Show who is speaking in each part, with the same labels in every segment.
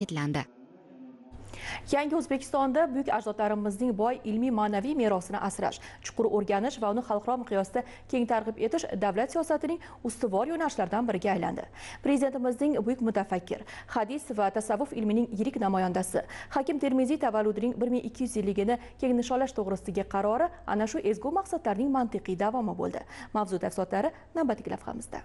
Speaker 1: e'landi.
Speaker 2: Yangi O'zbekistonda buyuk ajdodlarimizning boy ilmiy ma'naviy merosini asrash, chuqur o'rganish va uni xalqaro miqyosda keng targ'ib etish davlat siyosatining ustuvor yo'nalishlaridan biriga aylandi. Prezidentimizning buyuk mutafakkir, hadis va tasavvuf ilmining yirik namoyandasi Hakim Termiziy tavalludining 1200 yilligini keng nishonlash to'g'risidagi qarori ana shu ezgu maqsadlarning mantiqiy davomi bo'ldi. Mavzu tafsilotlari navbatdagi lavhamizda.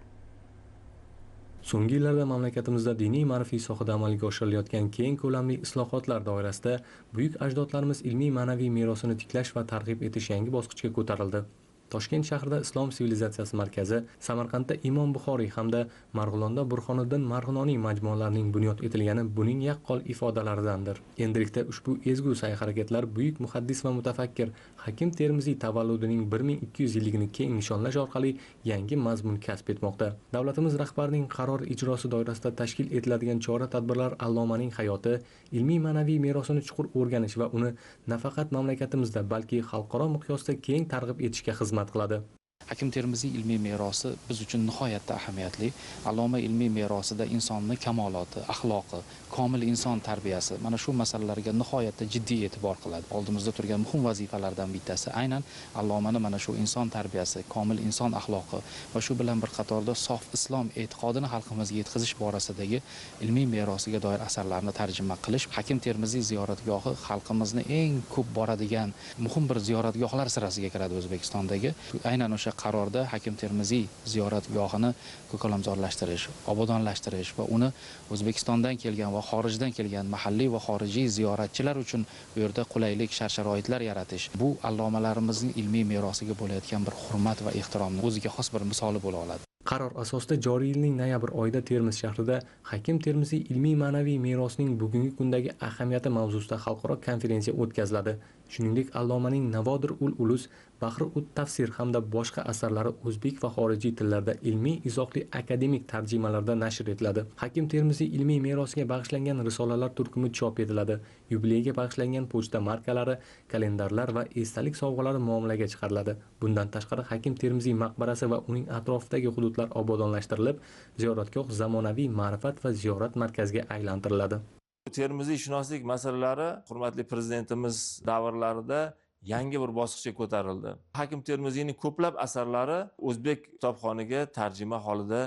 Speaker 3: So'nggi yillarda mamlakatimizda diniy-ma'rifiy sohada amalga oshirilayotgan keng ko'lamli islohotlar doirasida buyuk ajdodlarimiz ilmiy ma'naviy merosini tiklash va targ'ib etish yangi bosqichga ko'tarildi. Toshkent shahrida Islom sivilizatsiyasi markazi, Samarqandda Imom Buxoriy hamda Marg'ilonda Burxoniddin Marg'iloniy majmualarining bunyod etilgani buning yaqqol ifodalaridandir. Endilikda ushbu ezgu sa'y-harakatlar buyuk muhaddis va mutafakkir Hakim Termiziy tavalludining 1200 yilligini keng nishonlash orqali yangi mazmun kasb etmoqda. Davlatimiz rahbarining qaror ijrosi doirasida tashkil etiladigan chora-tadbirlar allomaning hayoti, ilmiy ma'naviy merosini chuqur o'rganish va uni nafaqat mamlakatimizda, balki xalqaro miqyosda keng targ'ib etishga xizmat qiladi.
Speaker 4: Hakim Termiziy ilmiy merosi biz uchun nihoyatda ahamiyatli. Alloma ilmiy merosida insonning kamoloti, axloqi, komil inson tarbiyasi mana shu masalalarga nihoyatda jiddiy e'tibor qiladi. Oldimizda turgan muhim vazifalardan bittasi aynan allomani mana shu inson tarbiyasi, komil inson axloqi va shu bilan bir qatorda sof islom e'tiqodini xalqimizga yetkazish borasidagi ilmiy merosiga doir asarlarni tarjima qilish. Hakim Termiziy ziyoratgohi xalqimizni eng ko'p boradigan muhim bir ziyoratgohlar sirasiga kiradi O'zbekistondagi. Aynan o'sha qarorda Hakim Termiziy ziyoratgohini ko'kalamzorlashtirish, obodonlashtirish va uni O'zbekistondan kelgan va xorijdan kelgan mahalliy va xorijiy ziyoratchilar uchun bu yerda qulaylik, shart-sharoitlar yaratish bu allomalarimizning ilmiy merosiga bo'layotgan bir hurmat va ehtiromning o'ziga xos bir misoli bo'la oladi.
Speaker 3: Qaror asosida joriy yilning noyabr oyida Termiz shahrida Hakim Termiziy ilmiy ma'naviy merosining bugungi kundagi ahamiyati mavzusida xalqaro konferensiya o'tkaziladi. Shuningdek, allomaning Navodir ul Ulus, Bahri ut Tafsir hamda boshqa asarlari o'zbek va xorijiy tillarda ilmiy izohli akademik tarjimalarda nashr etiladi. Hakim Termiziy ilmiy merosiga bag'ishlangan risolalar turkumi chop etiladi. Yubileyga bag'ishlangan pochta markalari, kalendarlar va esdalik sovg'alari muomalaga chiqariladi. Bundan tashqari Hakim Termiziy maqbarasi va uning atrofidagi hududlar obodonlashtirilib, ziyoratgoh zamonaviy ma'rifat va ziyorat markaziga aylantiriladi.
Speaker 5: Termiziy shunoslik masalalari hurmatli prezidentimiz davrlarida yangi bir bosqichga ko'tarildi. Hakim Termiziyning ko'plab asarlari o'zbek kitobxoniga tarjima holida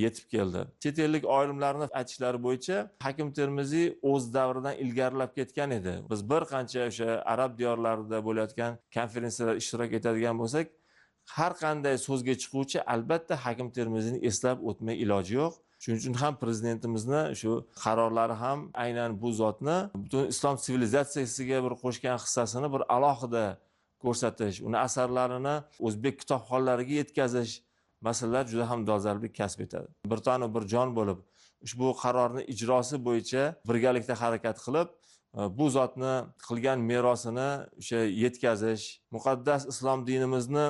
Speaker 5: yetib keldi. Chet ellik olimlarning aytishlari bo'yicha Hakim Termiziy o'z davridan ilgarilab ketgan edi. Biz bir qancha o'sha arab diyorlarida bo'layotgan konferensiyalarda ishtirok etadigan bo'lsak, har qanday so'zga chiquvchi albatta Hakim Termiziyni eslab o'tmay iloji yo'q. Shuning uchun ham prezidentimizni shu qarorlari ham aynan bu zotni butun islom sivilizatsiyasiga bir qo'shgan hissasini bir alohida ko'rsatish, uni asarlarini o'zbek kitobxonlariga yetkazish masalalar juda ham dolzarblik kasb etadi. Bir tanu bir jon bo'lib, ushbu qarorni ijrosi bo'yicha birgalikda harakat qilib, bu zotni qilgan merosini o'sha yetkazish, muqaddas islom dinimizni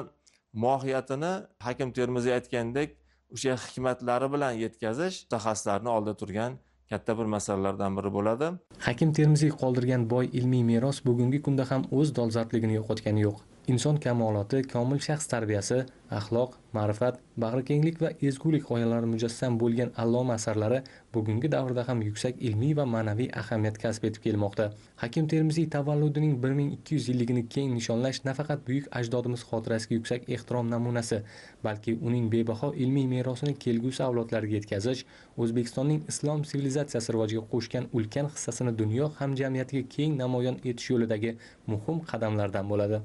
Speaker 5: mohiyatini Hakim Termiziy aytgandek o'sha hikmatlari bilan yetkazish mutaxassislarning oldida turgan katta bir masalalardan biri bo'ladi.
Speaker 3: Hakim Termiziy qoldirgan boy ilmiy meros bugungi kunda ham o'z dolzarbligini yo'qotgani yo'q. Inson kamoloti, komil shaxs tarbiyasi, axloq, ma'rifat, bag'rikenglik va ezgulik g'oyalari mujassam bo'lgan alloma asarlari bugungi davrda ham yuksak ilmiy va ma'naviy ahamiyat kasb etib kelmoqda. Hakim Termiziy tavalludining 1200 yilligini keng nishonlash nafaqat buyuk ajdodimiz xotirasiga yuksak ehtirom namunasi, balki uning bebaho ilmiy merosini kelgusi avlodlarga yetkazish, O'zbekistonning islom sivilizatsiyasi rivojiga qo'shgan ulkan hissasini dunyo hamjamiyatiga keng namoyon etish yo'lidagi muhim qadamlardan bo'ladi.